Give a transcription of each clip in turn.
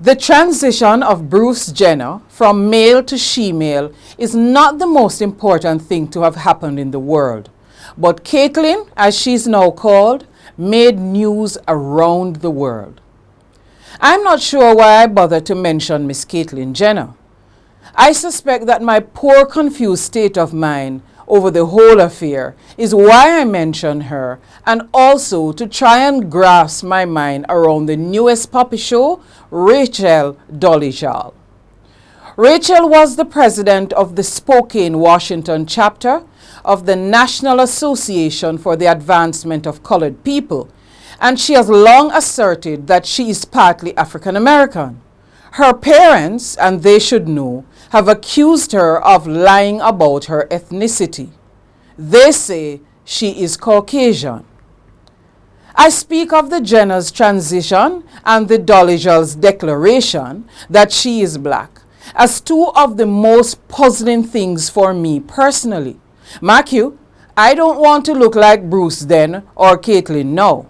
The transition of Bruce Jenner from male to she-male is not the most important thing to have happened in the world. But Caitlyn, as she's now called, made news around the world. I'm not sure why I bothered to mention Miss Caitlyn Jenner. I suspect that my poor confused state of mind over the whole affair is why I mention her, and also to try and grasp my mind around the newest puppy show, Rachel Dolezal. Rachel was the president of the Spokane, Washington chapter of the National Association for the Advancement of Colored People, and she has long asserted that she is partly African American. Her parents, and they should know, have accused her of lying about her ethnicity. They say she is Caucasian. I speak of the Jenner's transition and the Dolezal's declaration that she is black as two of the most puzzling things for me personally. Mark you, I don't want to look like Bruce then or Caitlyn now.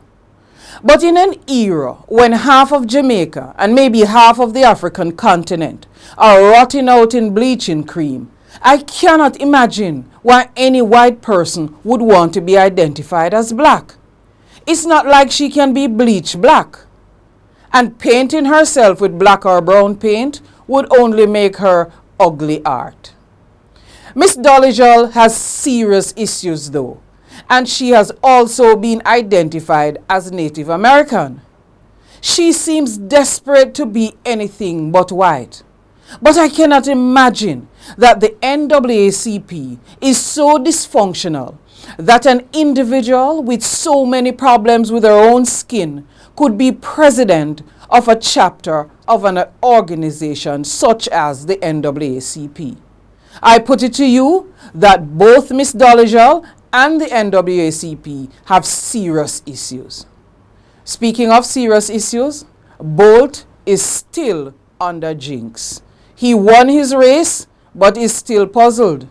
But in an era when half of Jamaica and maybe half of the African continent are rotting out in bleaching cream, I cannot imagine why any white person would want to be identified as black. It's not like she can be bleach black. And painting herself with black or brown paint would only make her ugly art. Miss Dolezal has serious issues though, and she has also been identified as Native American. She seems desperate to be anything but white. But I cannot imagine that the NAACP is so dysfunctional that an individual with so many problems with her own skin could be president of a chapter of an organization such as the NAACP. I put it to you that both Miss Dolezal and the NAACP have serious issues. Speaking of serious issues, Bolt is still under jinx. He won his race, but is still puzzled.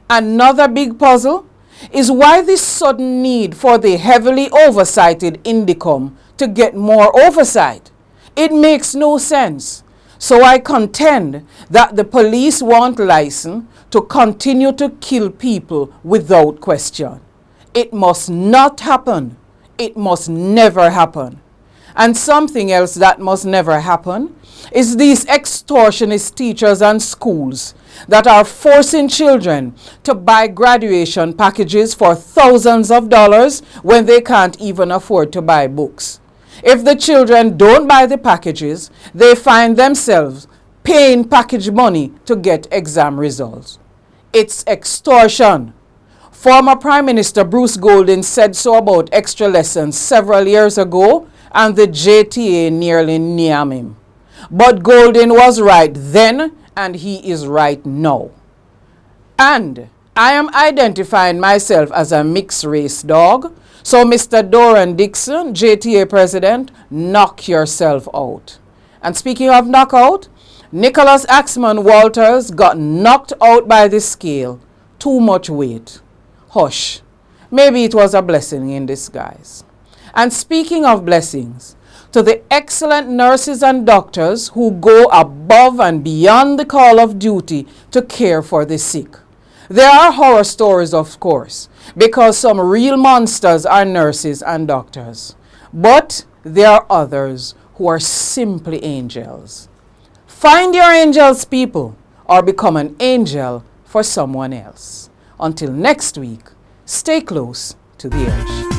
Another big puzzle is why this sudden need for the heavily oversighted Indicom to get more oversight. It makes no sense. So I contend that the police want license to continue to kill people without question. It must not happen. It must never happen. And something else that must never happen is these extortionist teachers and schools that are forcing children to buy graduation packages for thousands of dollars when they can't even afford to buy books. If the children don't buy the packages, they find themselves paying package money to get exam results. It's extortion. Former Prime Minister Bruce Golding said so about extra lessons several years ago, and the JTA nearly named him. But Golding was right then, and he is right now. And I am identifying myself as a mixed race dog. So Mr. Doran Dixon, JTA President, knock yourself out. And speaking of knockout, Nicholas Axman Walters got knocked out by the scale. Too much weight. Hush. Maybe it was a blessing in disguise. And speaking of blessings, to the excellent nurses and doctors who go above and beyond the call of duty to care for the sick. There are horror stories, of course, because some real monsters are nurses and doctors. But there are others who are simply angels. Find your angels, people, or become an angel for someone else. Until next week, stay close to the edge.